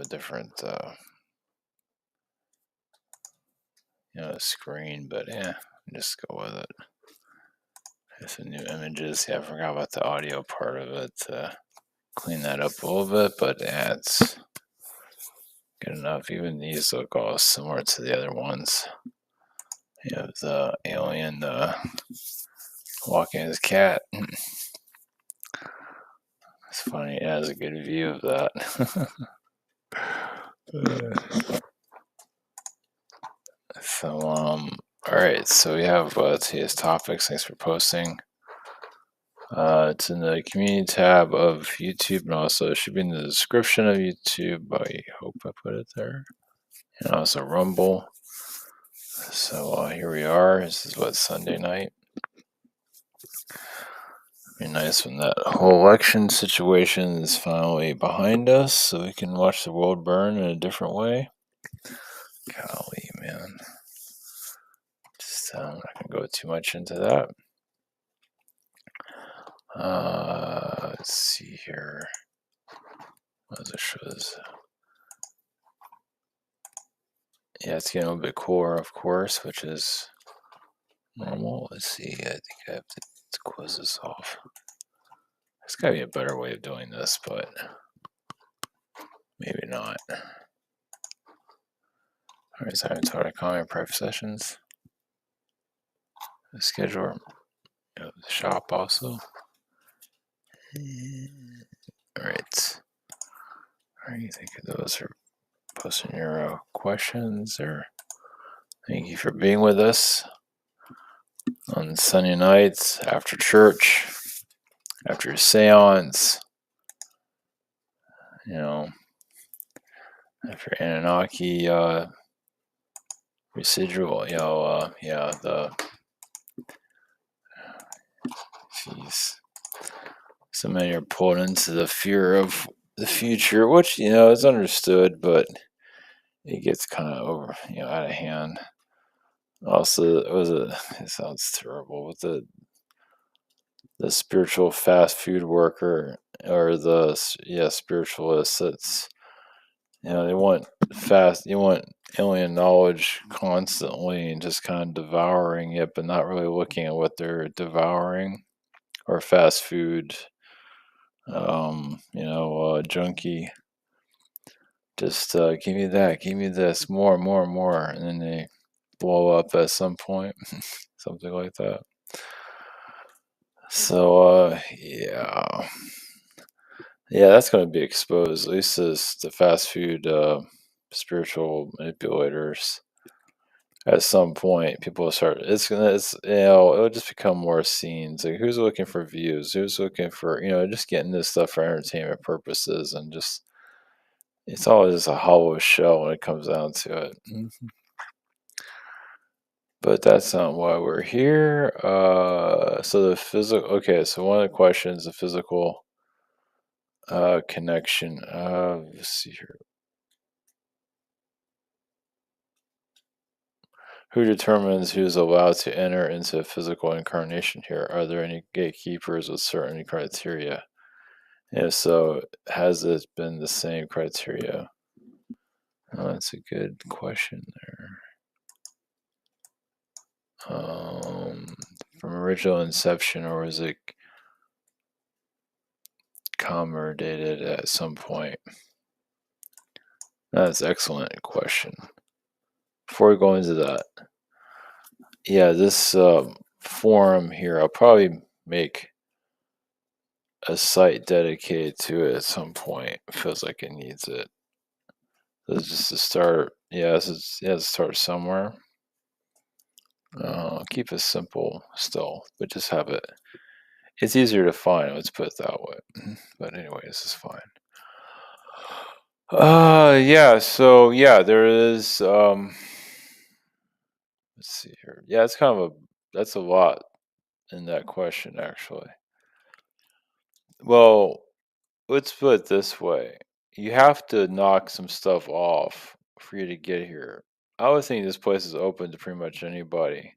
a different, screen, but yeah, just go with it. There's some new images. Yeah, I forgot about the audio part of it. Clean that up a little bit, but yeah, it's good enough. Even these look all similar to the other ones. You have the alien walking his cat. It's funny. It has a good view of that. So, all right. So we have today's topics. Thanks for posting. It's in the community tab of YouTube, and also it should be in the description of YouTube. I hope I put it there. And also Rumble. So here we are. This is Sunday night. Be nice when that whole election situation is finally behind us, so we can watch the world burn in a different way. Golly, man. Just I'm not gonna go too much into that. Let's see here. What does it shows? Yeah, it's getting a little bit cooler, of course, which is normal. Let's see. I think I have to close this off. There's got to be a better way of doing this, but maybe not. Alright, so I haven't taught a comment private sessions. The schedule, the shop also. Alright. What do you think of those? Or posting your questions, or thank you for being with us on Sunday nights after church, after seance, after Anunnaki residual, jeez. So many are pulled into the fear of the future, which, is understood, but it gets kind of out of hand. Also, it sounds terrible, with the spiritual fast food worker, or the spiritualists. It's, they want alien knowledge constantly and just kind of devouring it, but not really looking at what they're devouring. Or fast food, junkie. Just give me that, give me this, more, and then they blow up at some point, something like that. So yeah, that's going to be exposed. At least the fast food spiritual manipulators. At some point, people will start. It'll just become more scenes. Like, who's looking for views? Who's looking for just getting this stuff for entertainment purposes, and just it's always a hollow shell when it comes down to it. But that's not why we're here. So the physical. Okay, so one of the questions, the physical connection. Let's see here. Who determines who's allowed to enter into physical incarnation here? Are there any gatekeepers with certain criteria? If so, has it been the same criteria? Oh, that's a good question there. From original inception, or was it dated at some point? That's an excellent question. Before we go into that, this forum here, I'll probably make a site dedicated to it at some point. It feels like it needs it. So just to start, start somewhere. Keep it simple still, but just have it. It's easier to find, let's put it that way. But anyway, this is fine. So there is let's see here. Yeah, it's kind of that's a lot in that question, actually. Well, let's put it this way. You have to knock some stuff off for you to get here. I would think this place is open to pretty much anybody.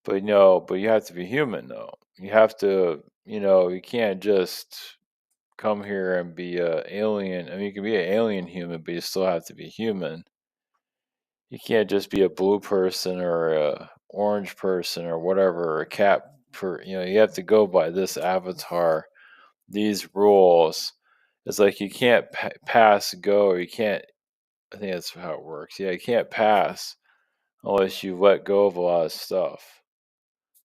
But no, but you have to be human though. You have to, you can't just come here and be a alien. I mean, you can be an alien human, but you still have to be human. You can't just be a blue person or a orange person or whatever, or a cat you have to go by this avatar, these rules. It's like you can't pass go, or you can't. I think that's how it works. Yeah, you can't pass unless you let go of a lot of stuff.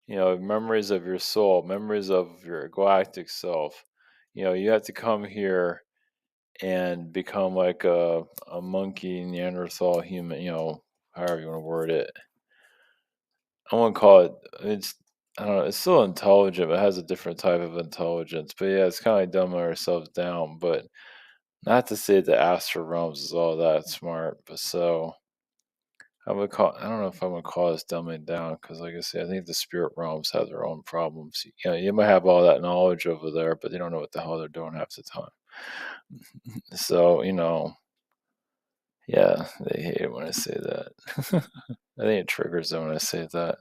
Memories of your soul, memories of your galactic self. You have to come here and become like a monkey, Neanderthal, human, however you want to word it. I won't call it, it's, I don't know, it's still intelligent, but it has a different type of intelligence. But yeah, it's kind of like dumbing ourselves down. But not to say the astral realms is all that smart, but so. I don't know if I'm gonna call this dumbing down because, like I said, I think the spirit realms have their own problems. You might have all that knowledge over there, but they don't know what the hell they're doing half the time. So, yeah, they hate it when I say that. I think it triggers them when I say that.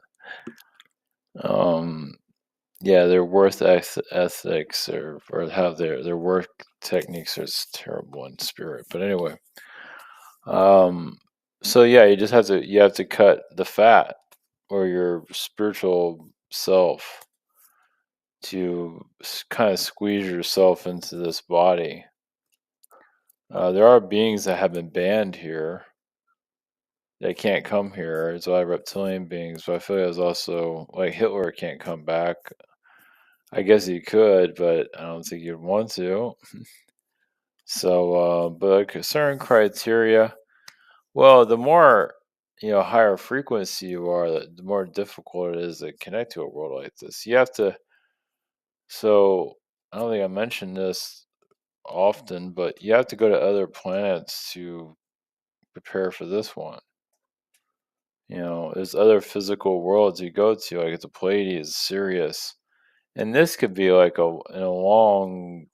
Um, yeah, their ethics or have their work techniques are terrible in spirit. But anyway, um, so yeah, you have to cut the fat or your spiritual self to kind of squeeze yourself into this body. There are beings that have been banned here. They can't come here. There's a lot of reptilian beings, but I feel like there's also like Hitler can't come back. I guess he could, but I don't think you'd want to. So, but like a certain criteria. Well, the more higher frequency you are, the more difficult it is to connect to a world like this. You have to. So, I don't think I mentioned this often, but you have to go to other planets to prepare for this one. There's other physical worlds you go to, like the Pleiades, Sirius, and this could be like in a long,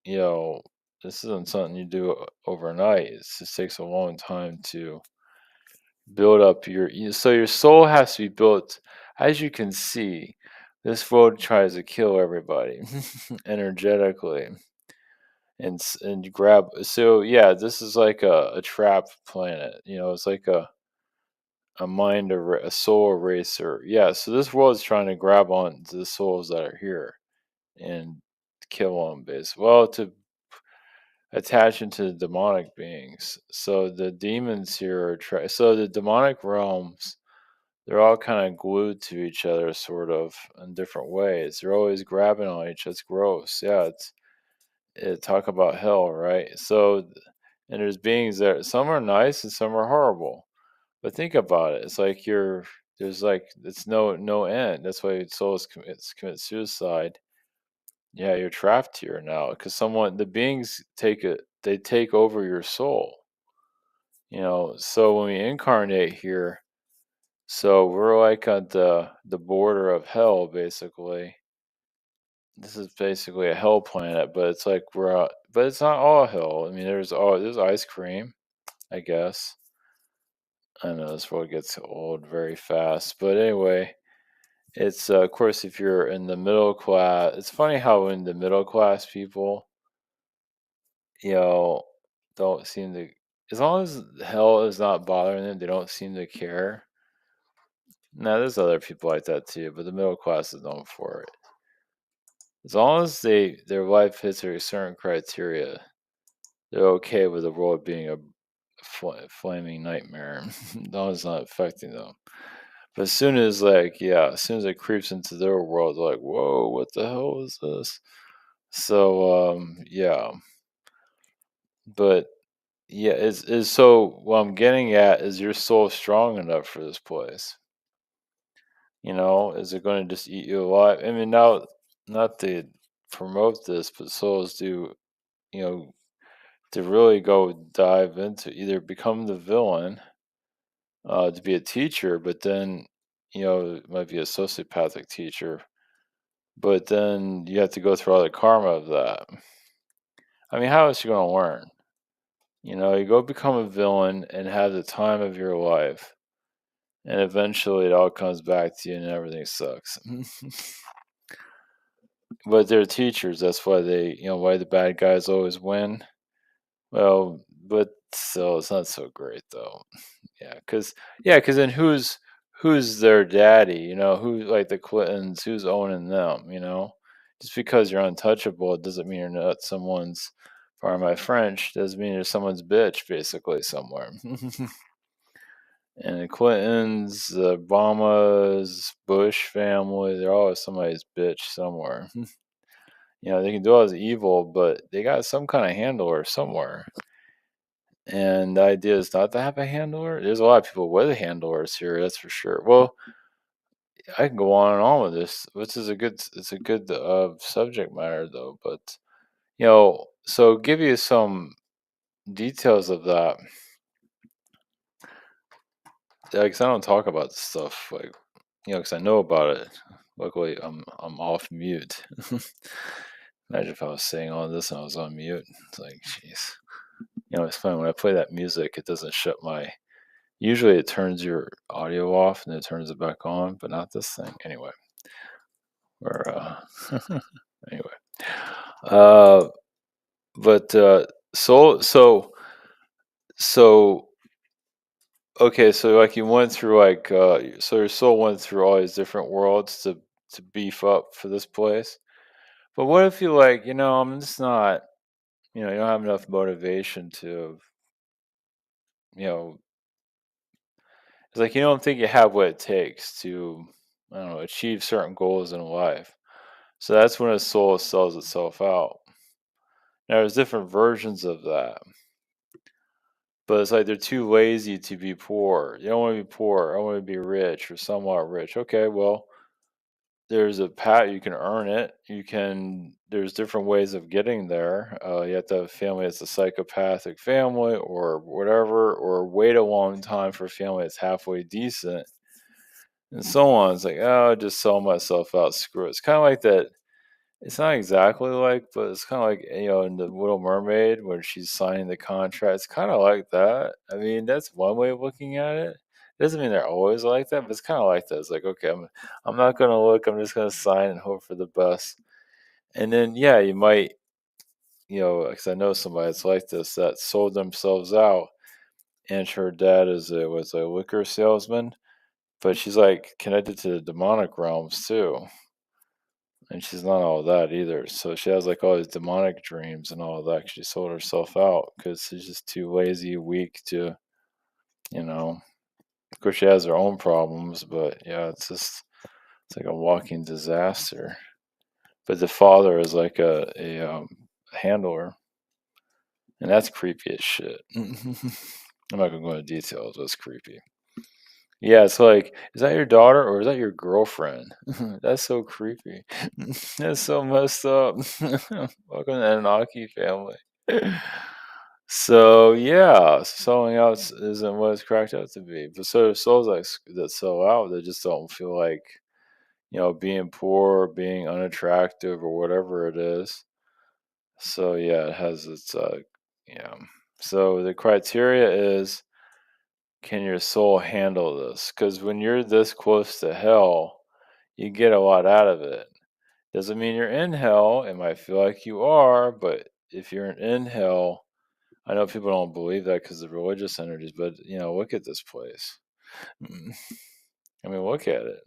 you know, this isn't something you do overnight. It just takes a long time to build up so your soul has to be built. As you can see, this world tries to kill everybody energetically and grab. So yeah, this is like a trap planet. It's like a soul eraser. Yeah, so this world is trying to grab on to the souls that are here and kill them, basically. Well, to attach into the demonic beings. So the demons here are so the demonic realms. They're all kind of glued to each other, sort of, in different ways. They're always grabbing on each other. It's gross. Yeah, talk about hell, right? So, and there's beings there. Some are nice and some are horrible. But think about it. It's like there's like it's no end. That's why souls commit suicide. Yeah, you're trapped here now because the beings they take over your soul. So when we incarnate here, so we're like at the border of hell, basically. This is basically a hell planet, but it's like but it's not all hell. I mean, there's ice cream, I guess. I know this world gets old very fast, but anyway, it's of course if you're in the middle class. It's funny how in the middle class people, you know, don't seem to. As long as hell is not bothering them, they don't seem to care. Now, there's other people like that too, but the middle class is known for it. As long as their life hits a certain criteria, they're okay with the world being a flaming nightmare. As long as it's not affecting them. But as soon as it creeps into their world, they're like, whoa, what the hell is this? So, yeah. But yeah, is so what I'm getting at is your soul strong enough for this place? Is it going to just eat you alive? I mean, now, not to promote this, but souls do, you know, to really go dive into either become the villain, to be a teacher, but then, it might be a sociopathic teacher, but then you have to go through all the karma of that. I mean, how else you going to learn? You go become a villain and have the time of your life, and eventually it all comes back to you and everything sucks. but they're teachers. That's why why the bad guys always win. Well, but still, it's not so great though. Because then who's their daddy? Who like the Clintons? Who's owning them? Just because you're untouchable, it doesn't mean you're not someone's. Pardon my French. Doesn't mean you're someone's bitch, basically somewhere. And the Clintons, the Obamas, Bush family, they're always somebody's bitch somewhere. They can do all this evil, but they got some kind of handler somewhere. And the idea is not to have a handler. There's a lot of people with handlers here, that's for sure. Well, I can go on and on with this, which is it's a good subject matter though. But so give you some details of that. Because I don't talk about this stuff like because I know about it. Luckily, I'm off mute. Imagine if I was saying all this and I was on mute. It's like, jeez. It's funny when I play that music, it doesn't shut my. Usually, it turns your audio off and it turns it back on, but not this thing. Anyway, or anyway, uh, but so okay, so like you went through so your soul went through all these different worlds to beef up for this place. But what if you I'm just not, you don't have enough motivation to, you know, it's like you don't think you have what it takes to, I don't know, achieve certain goals in life. So that's when a soul sells itself out. Now there's different versions of that, but it's like they're too lazy to be poor. You don't want to be poor. I want to be rich or somewhat rich. Okay, well, there's a path you can earn it. There's different ways of getting there. You have to have a family that's a psychopathic family or whatever, or wait a long time for a family that's halfway decent, and so on. It's like, oh, just sell myself out, screw it. It's kind of like that. It's not exactly like, but it's kind of like, in the Little Mermaid when she's signing the contract. It's kind of like that. I mean, that's one way of looking at it. It doesn't mean they're always like that, but it's kind of like that. It's like, okay, I'm not gonna look. I'm just gonna sign and hope for the best. And then, yeah, you might, because I know somebody that's like this that sold themselves out, and her dad was a liquor salesman, but she's like connected to the demonic realms too. And she's not all that either. So she has like all these demonic dreams and all of that. 'Cause she sold herself out because she's just too lazy, weak to, you know. Of course, she has her own problems, but yeah, it's like a walking disaster. But the father is like a handler, and that's creepy as shit. I'm not gonna go into details, but it's creepy. Yeah, it's like, is that your daughter or is that your girlfriend? That's so creepy. That's so messed up. Welcome to the Anunnaki family. So yeah, selling out isn't what it's cracked out to be. But so souls that sell out, they just don't feel like being poor, or being unattractive, or whatever it is. So yeah, it has its yeah. So the criteria is, can your soul handle this? Because when you're this close to hell, you get a lot out of it. Doesn't mean you're in hell. It might feel like you are, but if you're in hell, I know people don't believe that because of religious energies, but look at this place. Mm. I mean, look at it.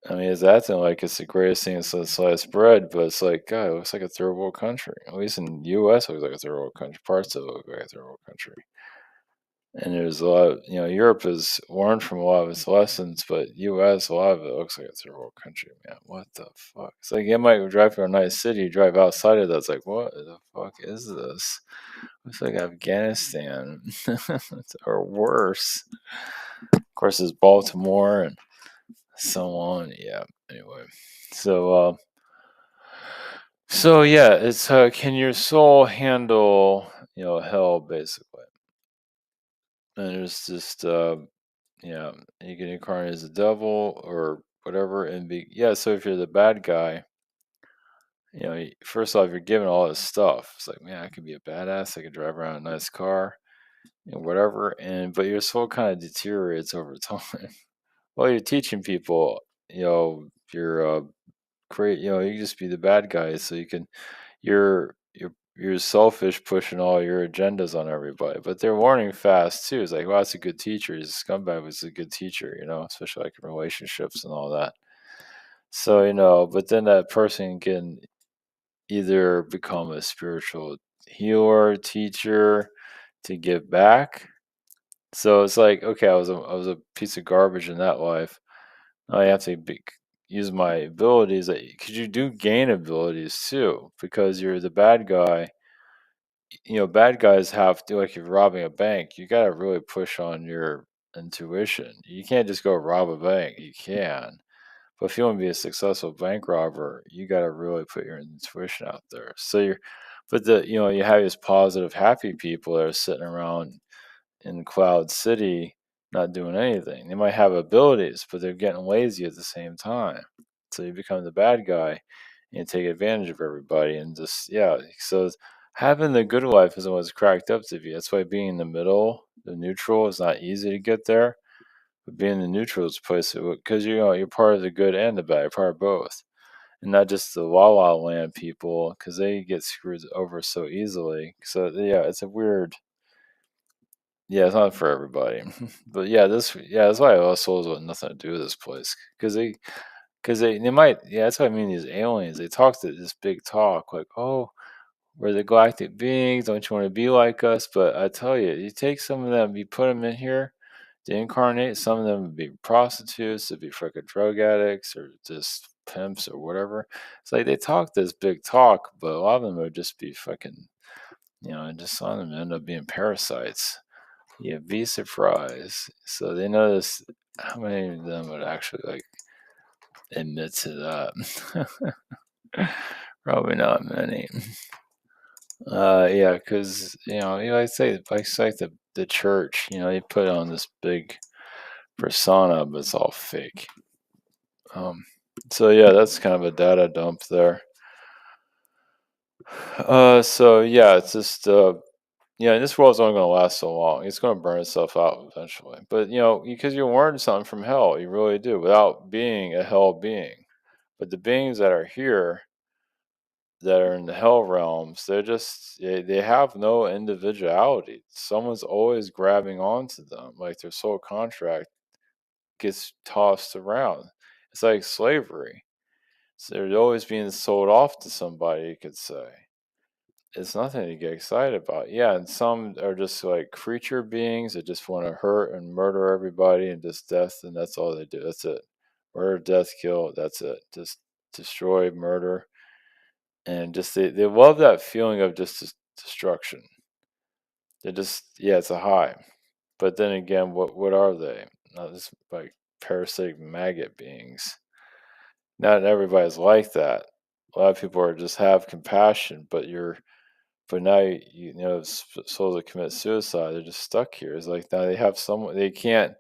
I mean, it's acting like it's the greatest thing since sliced bread, but it's like, God, it looks like a third world country. At least in the U.S., it looks like a third world country. Parts of it look like a third world country. And there's a lot of, Europe has learned from a lot of its lessons, but U.S., a lot of it looks like it's a third world country, man. What the fuck? It's like you might drive through a nice city, drive outside of that, it's like, what the fuck is this? Looks like Afghanistan, or worse. Of course, there's Baltimore and so on. Yeah. Anyway, so yeah, it's can your soul handle hell basically? And there's just yeah, you can incarnate as a devil or whatever, and be yeah. So if you're the bad guy, first off, you're given all this stuff. It's like, man, I could be a badass. I could drive around a nice car, whatever. And but your soul kind of deteriorates over time. Well, you're teaching people, you're create, you can just be the bad guy, so you're selfish pushing all your agendas on everybody. But they're warning fast too. It's like, wow, that's a good teacher. He's a scumbag was a good teacher, especially like in relationships and all that. So, but then that person can either become a spiritual healer, teacher to give back. So it's like, okay, I was a piece of garbage in that life. I have to use my abilities. Because you do gain abilities too, because you're the bad guy. Bad guys have to, like, if you're robbing a bank, you got to really push on your intuition. You can't just go rob a bank. You can, but if you want to be a successful bank robber, you got to really put your intuition out there. But you have these positive, happy people that are sitting around in Cloud City not doing anything. They might have abilities, but they're getting lazy at the same time. So you become the bad guy and take advantage of everybody and just, yeah. So having the good life isn't what's cracked up to be. That's why being in the middle, the neutral, is not easy to get there. But being the neutral is a place because you're part of the good and the bad, you're part of both. And not just the La La Land people, because they get screwed over so easily. So yeah, it's a weird. Yeah, it's not for everybody. But that's why Lost Souls want nothing to do with this place. Because they might, yeah, that's what I mean, these aliens, they talk this big talk, like, oh, we're the galactic beings, don't you want to be like us? But I tell you, you take some of them, you put them in here to incarnate, some of them would be prostitutes, they'd be freaking drug addicts, or just pimps, or whatever. It's like they talk this big talk, but a lot of them would just be fucking, and just some of them end up being parasites. Yeah, be surprised. So they notice how many of them would actually like admit to that. Probably not many. Yeah, because I say, it's like the church. They put on this big persona, but it's all fake. So yeah, that's kind of a data dump there. So yeah, it's just yeah, this world's only going to last so long. It's going to burn itself out eventually. But because you learn something from hell, you really do, without being a hell being. But the beings that are here, that are in the hell realms, they have no individuality. Someone's always grabbing onto them, like their soul contract gets tossed around. It's like slavery. So they're always being sold off to somebody, you could say. It's nothing to get excited about. Yeah, and some are just like creature beings that just want to hurt and murder everybody and just death, and that's all they do. That's it. Murder, death, kill. That's it. Just destroy, murder, and just they love that feeling of just destruction. They just, yeah, it's a high. But then again, what are they? Not just like parasitic maggot beings. Not everybody's like that. A lot of people are just have compassion, but now souls that commit suicide, they're just stuck here. It's like now they have someone they can't.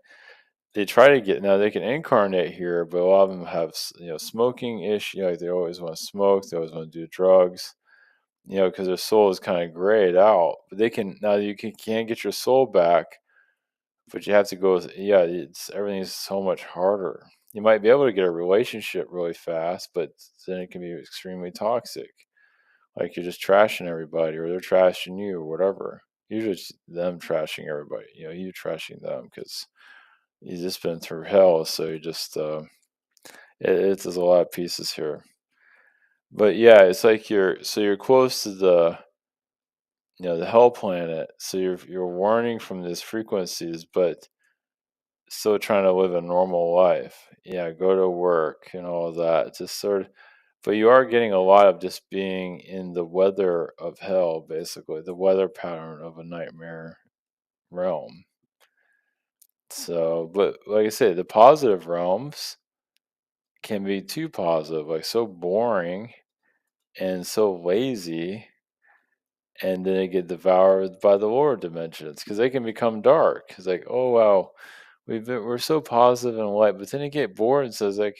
They try to get now they can incarnate here, but a lot of them have smoking issue. Like they always want to smoke, they always want to do drugs. Because their soul is kind of grayed out. But they can now can't get your soul back, but you have to go. Yeah, everything's so much harder. You might be able to get a relationship really fast, but then it can be extremely toxic. Like you're just trashing everybody, or they're trashing you, or whatever. Usually it's them trashing everybody. You trashing them because you just been through hell. So you just there's a lot of pieces here. But yeah, it's like you're close to the hell planet. So you're warning from these frequencies, but still trying to live a normal life. Yeah, go to work and all that. Just sort of, but you are getting a lot of just being in the weather of hell, basically, the weather pattern of a nightmare realm. So, but like I said, the positive realms can be too positive, like so boring and so lazy, and then they get devoured by the lower dimensions because they can become dark. It's like, oh wow, we're so positive and light, but then they get bored and says like,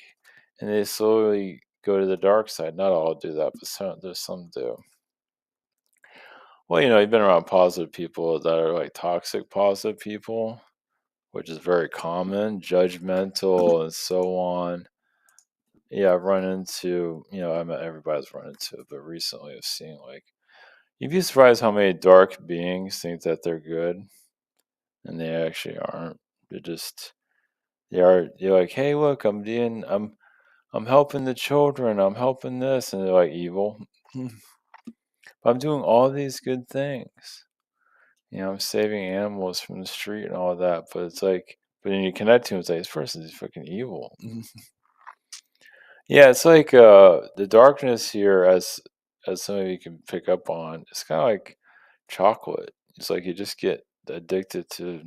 and they slowly go to the dark side. Not all do that, but there's some do. Well, you've been around positive people that are like toxic positive people, which is very common, judgmental and so on. yeah, I've run into, I mean, everybody's run into it, but recently I've seen, like, you'd be surprised how many dark beings think that they're good, and they actually aren't. They're just, they're like, hey, look, I'm helping the children, I'm helping this, and they're like evil. I'm doing all these good things. I'm saving animals from the street and all that, but it's like, but then you connect to him, it's like, this person is fucking evil. Yeah, it's like the darkness here, as some of you can pick up on, it's kind of like chocolate. It's like you just get addicted to,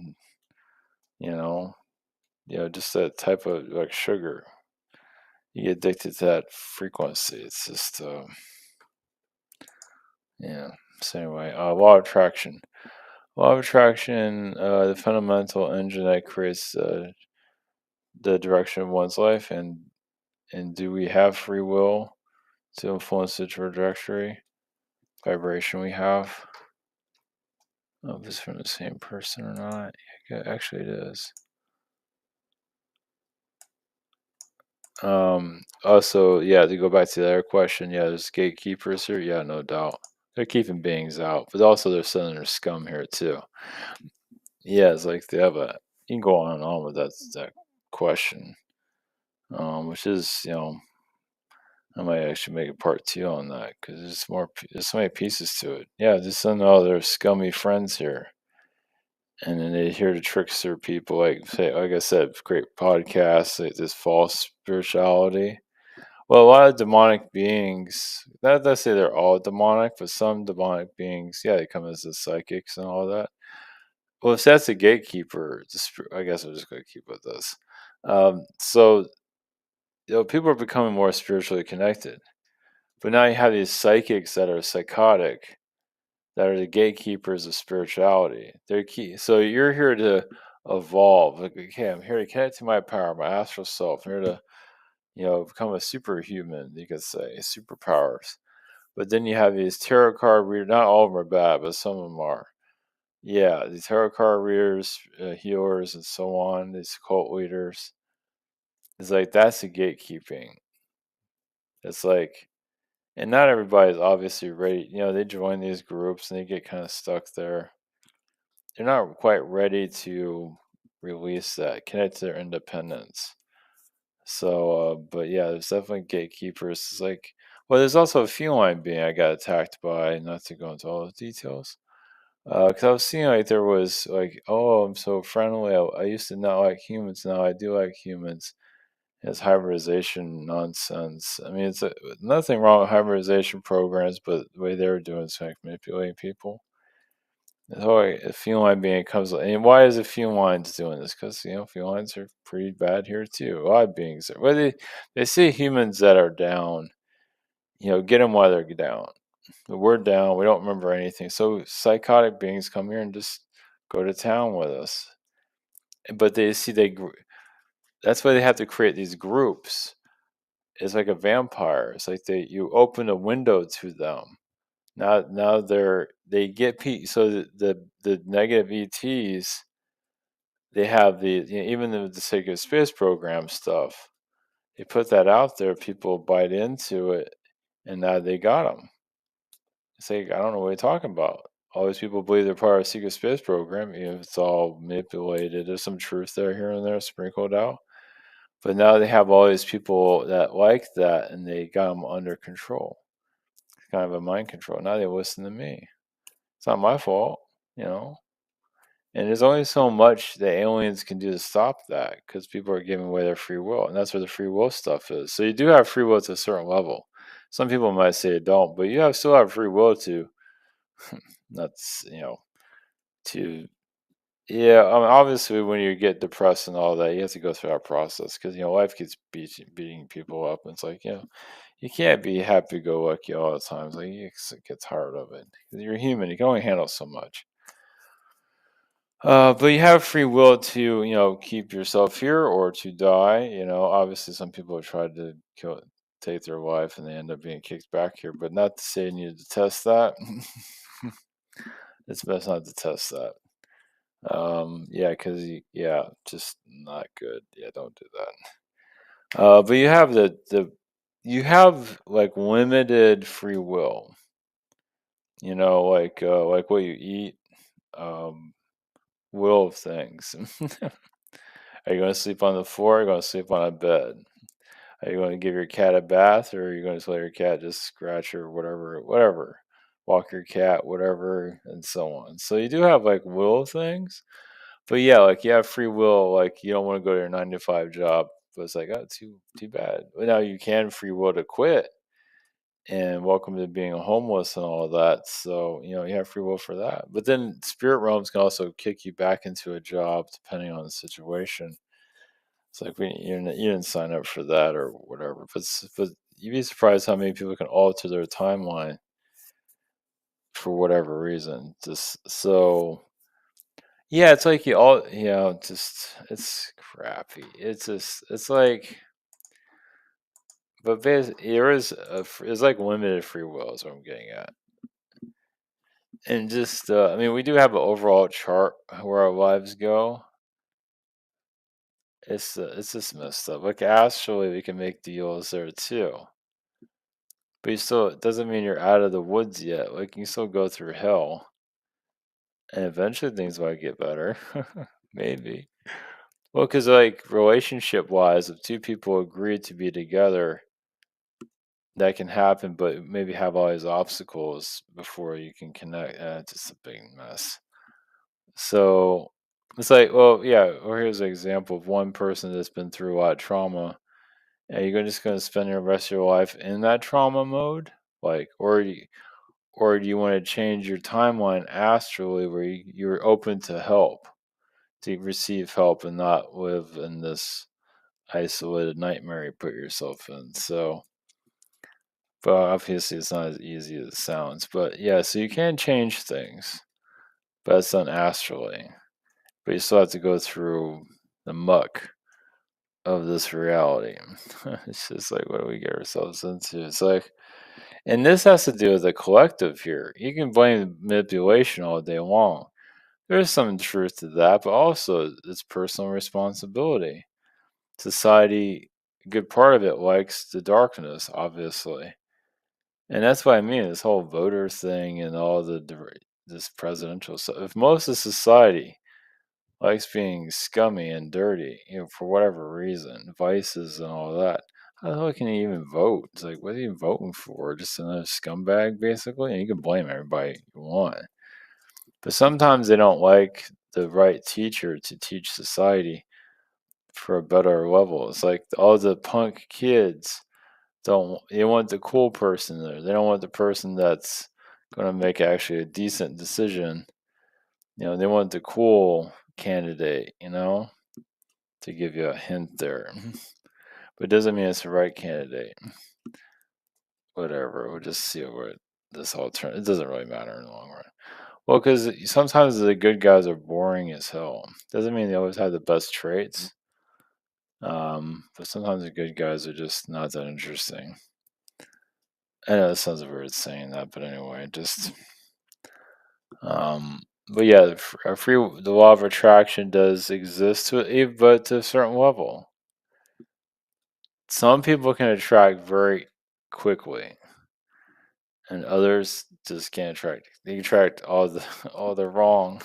you know, just that type of like sugar. You get addicted to that frequency. It's just, yeah. So anyway, law of attraction. Law of attraction, the fundamental engine that creates the direction of one's life, and do we have free will to influence the trajectory, vibration we have? Oh, if it's from the same person or not. Yeah, actually, it is. Also, yeah, to go back to the other question, yeah, there's gatekeepers here. Yeah, no doubt. They're keeping beings out, but also they're sending their scum here too. Yeah, it's like they have a. You can go on and on with that question, which is, I might actually make a part two on that because there's more. There's so many pieces to it. Yeah, just send all their scummy friends here, and then they hear to trickster people, like, say, like I said, great podcasts, like this false spirituality. Well, a lot of demonic beings, not that I say they're all demonic, but some demonic beings, yeah, they come as the psychics and all that. Well, if that's a gatekeeper, I guess I'm just going to keep with this. So, people are becoming more spiritually connected, but now you have these psychics that are psychotic, that are the gatekeepers of spirituality. They're key. So you're here to evolve. Like, okay, I'm here to connect to my power, my astral self. I'm here to, become a superhuman. You could say superpowers. But then you have these tarot card readers. Not all of them are bad, but some of them are. Yeah, the tarot card readers, healers, and so on. These cult leaders. It's like that's the gatekeeping. It's like, and not everybody's obviously ready. They join these groups and they get kind of stuck there. They're not quite ready to release that, connect to their independence. So, but yeah, there's definitely gatekeepers. It's like, well, there's also a feline being I got attacked by. Not to go into all the details, because I was seeing like there was like, oh, I'm so friendly. I used to not like humans. Now I do like humans. It's hybridization nonsense. I mean, it's nothing wrong with hybridization programs, but the way they were doing is like manipulating people. So a feline being comes, and why is a felines doing this? Because felines are pretty bad here too. A lot of beings are. Well, they see humans that are down. Get them while they're down. But we're down. We don't remember anything. So psychotic beings come here and just go to town with us. But they see That's why they have to create these groups. It's like a vampire. It's like you open a window to them. Now they get so the negative ETs, they have even the sacred space program stuff. They put that out there, people bite into it, and now they got them. It's like, I don't know what you're talking about. All these people believe they're part of a secret space program. It's all manipulated. There's some truth there, here and there, sprinkled out. But now they have all these people that like that, and they got them under control. Kind of a mind control. Now they listen to me. It's not my fault, you know. And there's only so much the aliens can do to stop that, because people are giving away their free will, and that's where the free will stuff is. So you do have free will to a certain level. Some people might say you don't, but still have free will to that's to yeah. I mean, obviously, when you get depressed and all that, you have to go through that process, because life keeps beating people up, and it's like, you can't be happy go lucky all the time. It's like you get tired of it, 'cause you're human. You can only handle so much. But you have free will to, keep yourself here or to die. Obviously, some people have tried to take their life, and they end up being kicked back here. But not to say you need to test that. It's best not to test that. Yeah, because yeah, just not good. Yeah, don't do that. But you have you have like limited free will. Like what you eat, um, will of things. Are you going to sleep on the floor? Or are you going to sleep on a bed? Are you going to give your cat a bath, or are you going to let your cat just scratch or whatever, walk your cat, whatever, and so on. So you do have like will things, but yeah, like you have free will. Like you don't want to go to your 9 to 5 job, but it's like, oh, too bad. But now you can free will to quit, and welcome to being homeless and all of that. So you have free will for that. But then spirit realms can also kick you back into a job depending on the situation. It's like you didn't sign up for that or whatever. But you'd be surprised how many people can alter their timeline for whatever reason. Just so yeah, it's like just it's crappy. It's like, but there is it's like limited free will is what I'm getting at. And just I mean, we do have an overall chart where our lives go. It's just messed up. Like astrally, we can make deals there too. But you still it doesn't mean you're out of the woods yet. Like, you still go through hell, and eventually things might get better. Maybe. Well, because like, relationship-wise, if 2 people agree to be together, that can happen, but maybe have all these obstacles before you can connect, it's just a big mess. So, it's like, well, yeah, or here's an example of one person that's been through a lot of trauma. Are you just gonna spend the rest of your life in that trauma mode? Like, or do you want to change your timeline astrally where you're open to help, to receive help and not live in this isolated nightmare you put yourself in? So, but obviously it's not as easy as it sounds. But yeah, so you can change things, but it's done astrally. But you still have to go through the muck of this reality. It's just like, what do we get ourselves into? It's like, and this has to do with the collective here. You can blame manipulation all day long. There's some truth to that, but also it's personal responsibility. Society, a good part of it likes the darkness, obviously. And that's what I mean, this whole voter thing and all this presidential stuff. If most of society likes being scummy and dirty, for whatever reason, vices and all that, how the hell can you even vote? It's like, what are you voting for? Just another scumbag, basically? And you can blame everybody you want. But sometimes they don't like the right teacher to teach society for a better level. It's like all the punk kids they want the cool person there. They don't want the person that's going to make actually a decent decision. They want the cool candidate, to give you a hint there. But it doesn't mean it's the right candidate. Whatever. We'll just see what this all turns. It doesn't really matter in the long run. Well, because sometimes the good guys are boring as hell. Doesn't mean they always have the best traits. But sometimes the good guys are just not that interesting. I know it sounds weird saying that, but anyway, just um, but yeah, the law of attraction does exist but to a certain level. Some people can attract very quickly, and others just can't attract. They attract all the all the wrong.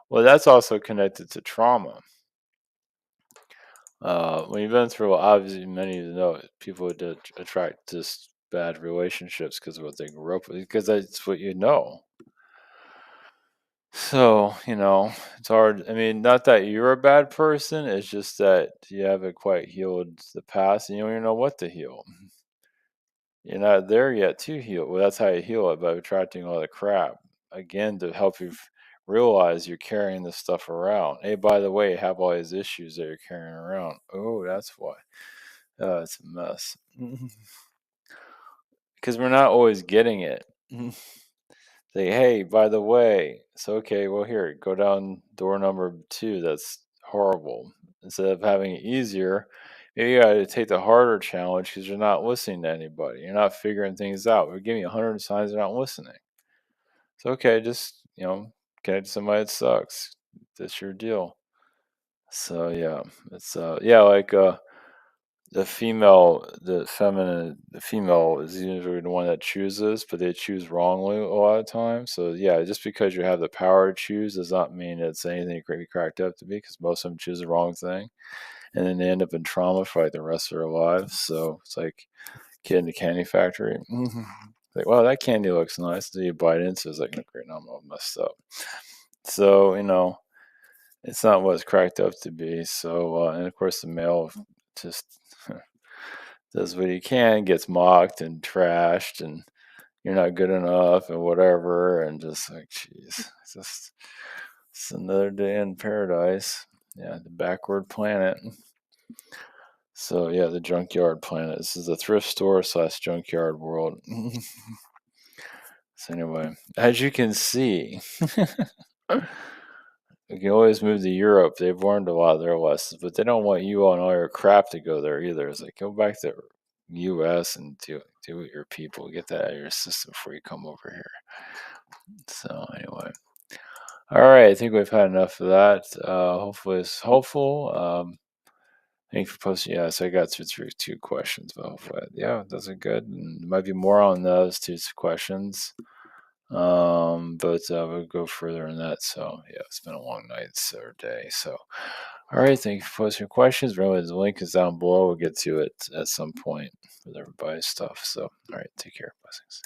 Well, that's also connected to trauma. When you've been through, obviously, many of you know it, people that attract just bad relationships because of what they grew up with, because that's what you know. So, it's hard. I mean, not that you're a bad person, it's just that you haven't quite healed the past and you don't even know what to heal. You're not there yet to heal. Well, that's how you heal it, by attracting all the crap. Again, to help you realize you're carrying this stuff around. Hey, by the way, you have all these issues that you're carrying around. Oh, that's why. It's a mess. Because we're not always getting it. Say, hey, by the way, it's okay. Well, here, go down door number 2. That's horrible. Instead of having it easier, maybe you got to take the harder challenge because you're not listening to anybody. You're not figuring things out. We're giving you 100 signs they're not listening. It's okay. Just, connect to somebody that sucks. That's your deal. So, yeah, it's, yeah, like, the female, the feminine, the female is usually the one that chooses, but they choose wrongly a lot of times. So yeah, just because you have the power to choose does not mean it's anything it could be cracked up to be, because most of them choose the wrong thing, and then they end up in trauma for like the rest of their lives. So it's like kid in the candy factory. Like, wow, that candy looks nice. So you bite into it, it's like, great, now I'm all messed up. So, it's not what it's cracked up to be. So, and of course, the male just does what he can, gets mocked and trashed, and you're not good enough, and whatever, and just like, jeez, it's another day in paradise. Yeah, the backward planet. So yeah, the junkyard planet. This is a thrift store / junkyard world. So anyway, as you can see, we can always move to Europe. They've learned a lot of their lessons, but they don't want you and all your crap to go there either. It's like, go back to U.S. and do with your people. Get that out of your system before you come over here. So anyway, all right. I think we've had enough of that. Hopefully it's helpful. Thank you for posting. Yeah, so I got through two questions, but hopefully, yeah, those are good. And there might be more on those two questions. But we'll go further in that. So yeah, it's been a long night or day. So all right, thank you for posting your questions. Remember, the link is down below. We'll get to it at some point with everybody's stuff. So all right, take care. Blessings.